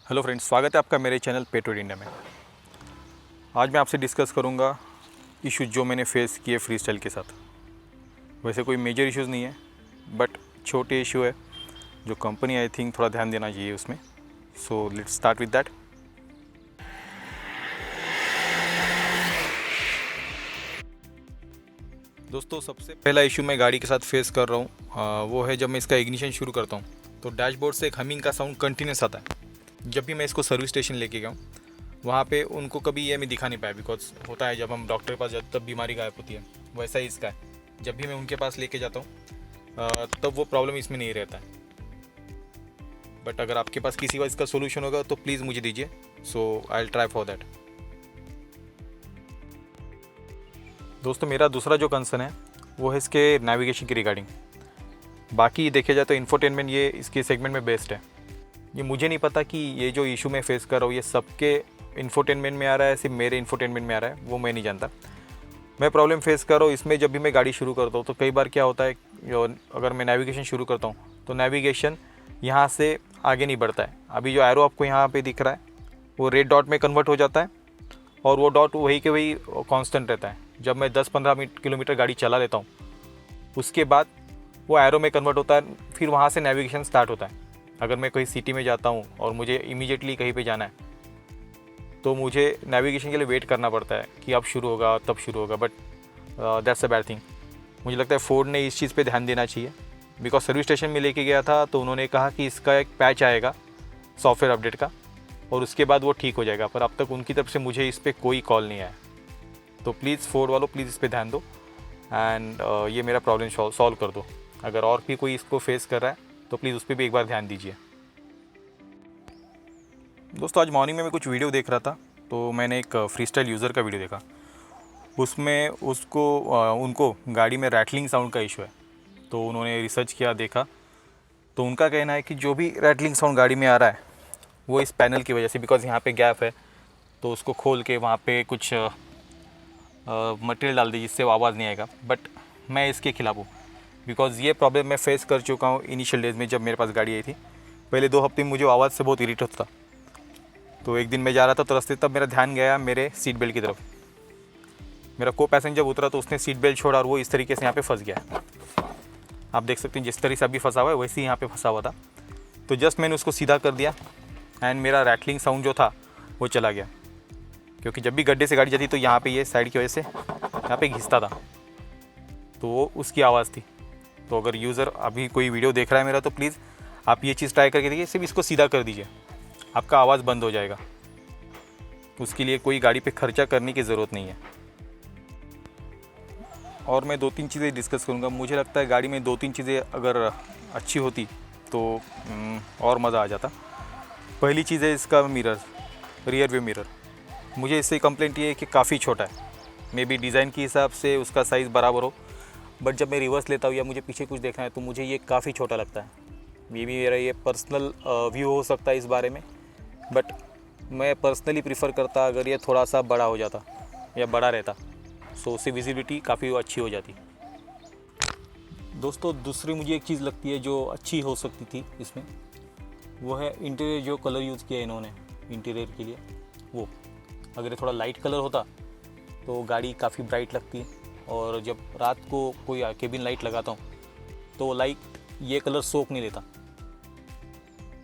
Hello friends, स्वागत है आपका मेरे चैनल पेट्रोल इंडिया में। आज मैं आपसे डिस्कस करूंगा इश्यूज जो मैंने फेस किए फ्री स्टाइल के साथ। वैसे कोई मेजर इश्यूज़ नहीं है, बट छोटे इशू है जो कंपनी आई थिंक थोड़ा ध्यान देना चाहिए उसमें। So let's start with that. दोस्तों, सबसे पहला इशू मैं गाड़ी के साथ फेस कर रहा हूँ वो है जब मैं इसका इग्निशन शुरू करता हूँ तो डैशबोर्ड से एक हमिंग का साउंड कंटिन्यूस आता है। जब भी मैं इसको सर्विस स्टेशन लेके गया हूँ वहाँ पे उनको कभी ये मैं दिखा नहीं पाया, बिकॉज होता है जब हम डॉक्टर के पास जाते तब बीमारी गायब होती है, वैसा ही इसका है। जब भी मैं उनके पास लेके जाता हूँ तब वो प्रॉब्लम इसमें नहीं रहता है। बट अगर आपके पास किसी बात इसका सोल्यूशन होगा तो प्लीज़ मुझे दीजिए, so I will try for that. दोस्तों, मेरा दूसरा जो कंसर्न है वो है इसके नेविगेशन की रिगार्डिंग। बाकी देखा जाए तो इन्फोटेनमेंट ये इसके सेगमेंट में बेस्ट है। ये मुझे नहीं पता कि ये जो इशू मैं फेस कर रहा हूँ ये सबके इन्फोटेनमेंट में आ रहा है, सिर्फ मेरे इन्फोटेनमेंट में आ रहा है, वो मैं नहीं जानता। मैं प्रॉब्लम फेस कर रहा हूँ इसमें। जब भी मैं गाड़ी शुरू करता हूँ तो कई बार क्या होता है, अगर मैं नेविगेशन शुरू करता हूँ तो नेविगेशन यहाँ से आगे नहीं बढ़ता है। अभी जो एरो आपको यहाँ पे दिख रहा है वो रेड डॉट में कन्वर्ट हो जाता है और वो डॉट वही के वही कांस्टेंट रहता है। जब मैं 10-15 किलोमीटर गाड़ी चला लेता हूँ उसके बाद वो एरो में कन्वर्ट होता है, फिर वहाँ से नेविगेशन स्टार्ट होता है। अगर मैं कहीं सिटी में जाता हूँ और मुझे इमीडिएटली कहीं पे जाना है तो मुझे नेविगेशन के लिए वेट करना पड़ता है कि अब शुरू होगा तब शुरू होगा। But that's a bad thing. मुझे लगता है फोर्ड ने इस चीज़ पे ध्यान देना चाहिए, बिकॉज सर्विस स्टेशन में लेके गया था तो उन्होंने कहा कि इसका एक पैच आएगा सॉफ्टवेयर अपडेट का और उसके बाद वो ठीक हो जाएगा, पर अब तक उनकी तरफ से मुझे इस पर कोई कॉल नहीं आया। तो प्लीज़ फोर्ड वालों, प्लीज़ इस पर ध्यान दो एंड ये मेरा प्रॉब्लम सॉल्व कर दो। अगर और भी कोई इसको फेस कर रहा है तो प्लीज़ उस पर भी एक बार ध्यान दीजिए। दोस्तों, आज मॉर्निंग में मैं कुछ वीडियो देख रहा था तो मैंने एक फ्री स्टाइल यूज़र का वीडियो देखा। उसमें उनको गाड़ी में रैटलिंग साउंड का इशू है। तो उन्होंने रिसर्च किया, देखा, तो उनका कहना है कि जो भी रैटलिंग साउंड गाड़ी में आ रहा है वो इस पैनल की वजह से, बिकॉज़ यहाँ पे गैप है तो उसको खोल के वहाँ पे कुछ मटेरियल डाल दी जिससे वो आवाज़ नहीं आएगा। बट मैं इसके खिलाफ हूँ, बिकॉज़ ये प्रॉब्लम मैं फेस कर चुका हूँ इनिशियल डेज में जब मेरे पास गाड़ी आई थी। पहले 2 हफ्ते में मुझे आवाज़ से बहुत इरिटेट होता था। तो एक दिन मैं जा रहा था तो रास्ते, तब मेरा ध्यान गया मेरे सीट बेल्ट की तरफ। मेरा को पैसेंजर उतरा तो उसने सीट बेल्ट छोड़ा और वो इस तरीके से यहाँ पे फंस गया। आप देख सकते हैं जिस तरीके से अभी फंसा हुआ है वैसे ही यहाँ पे फंसा हुआ था। तो जस्ट मैंने उसको सीधा कर दिया एंड मेरा रैटलिंग साउंड जो था वो चला गया, क्योंकि जब भी गड्ढे से गाड़ी जाती तो यहाँ पे ये साइड की वजह से यहाँ पे घिसता था, तो वो उसकी आवाज़ थी। तो अगर यूज़र अभी कोई वीडियो देख रहा है मेरा तो प्लीज़ आप ये चीज़ ट्राई करके देखिए, सिर्फ इसको सीधा कर दीजिए, आपका आवाज़ बंद हो जाएगा। उसके लिए कोई गाड़ी पे खर्चा करने की ज़रूरत नहीं है। और मैं 2-3 चीज़ें डिस्कस करूँगा। मुझे लगता है गाड़ी में 2-3 चीज़ें अगर अच्छी होती तो और मज़ा आ जाता। पहली चीज़ है इसका मिरर, रियर व्यू मिरर। मुझे इससे कंप्लेंट ये है कि काफ़ी छोटा है। मे बी डिज़ाइन के हिसाब से उसका साइज़ बराबर हो, बट जब मैं रिवर्स लेता हूँ या मुझे पीछे कुछ देखना है तो मुझे ये काफ़ी छोटा लगता है। मे बी मेरा ये पर्सनल व्यू हो सकता है इस बारे में, बट मैं पर्सनली प्रीफर करता अगर ये थोड़ा सा बड़ा हो जाता या बड़ा रहता, सो उससे विजिबिलिटी काफ़ी अच्छी हो जाती। दोस्तों, दूसरी मुझे एक चीज़ लगती है जो अच्छी हो सकती थी इसमें, वो है इंटीरियर। जो कलर यूज़ किया इन्होंने इंटीरियर के लिए, वो अगर ये थोड़ा लाइट कलर होता तो गाड़ी काफ़ी ब्राइट लगती है। और जब रात को कोई केबिन लाइट लगाता हूँ तो लाइट ये कलर सोख नहीं लेता,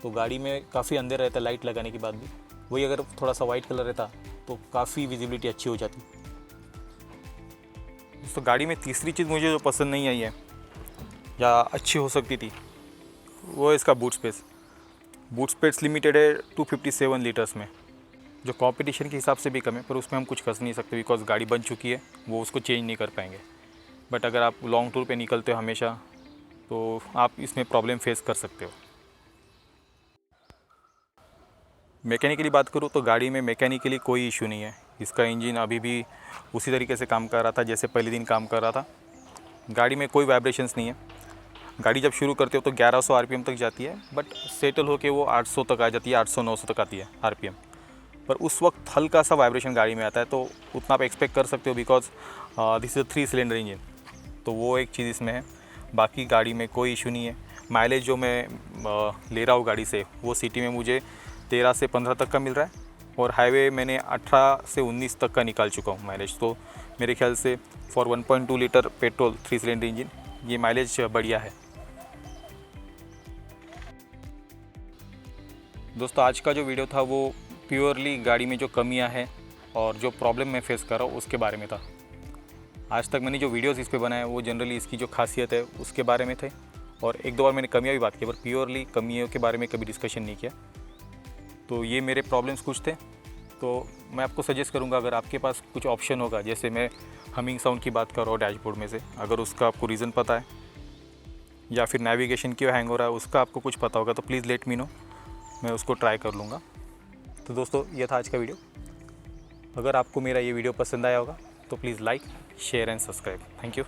तो गाड़ी में काफ़ी अंधेर रहता है लाइट लगाने के बाद भी। वही अगर थोड़ा सा वाइट कलर रहता तो काफ़ी विजिबिलिटी अच्छी हो जाती। तो गाड़ी में तीसरी चीज़ मुझे जो पसंद नहीं आई है या अच्छी हो सकती थी वो है इसका boot space. Boot space limited है 257 लीटर्स में, जो कंपटीशन के हिसाब से भी कम है, पर उसमें हम कुछ कर नहीं सकते बिकॉज गाड़ी बन चुकी है, वो उसको चेंज नहीं कर पाएंगे। बट अगर आप लॉन्ग टूर पे निकलते हो हमेशा तो आप इसमें प्रॉब्लम फेस कर सकते हो। मैकेनिकली बात करूँ तो गाड़ी में मैकेनिकली कोई इशू नहीं है। इसका इंजन अभी भी उसी तरीके से काम कर रहा था जैसे पहले दिन काम कर रहा था। गाड़ी में कोई वाइब्रेशंस नहीं है। गाड़ी जब शुरू करते हो तो 1100 आरपीएम तक जाती है, बट सेटल होके वो 800 तक आ जाती है, 800-900 तक आती है आरपीएम। पर उस वक्त हल्का सा वाइब्रेशन गाड़ी में आता है, तो उतना आप एक्सपेक्ट कर सकते हो because this is a 3 cylinder engine. तो वो एक चीज़ इसमें है। बाकी गाड़ी में कोई इशू नहीं है। माइलेज जो मैं ले रहा हूँ गाड़ी से वो सिटी में मुझे 13 से 15 तक का मिल रहा है और हाईवे मैंने 18 से 19 तक का निकाल चुका हूँ माइलेज। तो मेरे ख्याल से for 1.2 litre petrol 3 cylinder engine ये माइलेज बढ़िया है। दोस्तों आज का जो वीडियो था वो प्योरली गाड़ी में जो कमियां हैं और जो प्रॉब्लम मैं फेस कर रहा हूँ उसके बारे में था। आज तक मैंने जो वीडियोस इस पे बनाए वो जनरली इसकी जो खासियत है उसके बारे में थे और एक दो बार मैंने कमियां भी बात की, पर प्योरली कमियों के बारे में कभी डिस्कशन नहीं किया। तो ये मेरे प्रॉब्लम्स कुछ थे। तो मैं आपको सजेस्ट करूँगा, अगर आपके पास कुछ ऑप्शन होगा, जैसे मैं हमिंग साउंड की बात कर रहा हूँ डैशबोर्ड में से, अगर उसका आपको रीज़न पता है या फिर नेविगेशन क्यों हैंग हो रहा है उसका आपको कुछ पता होगा तो प्लीज़ लेट मी नो, मैं उसको ट्राई कर लूँगा। तो दोस्तों ये था आज का वीडियो। अगर आपको मेरा ये वीडियो पसंद आया होगा तो please like, share and subscribe. Thank you.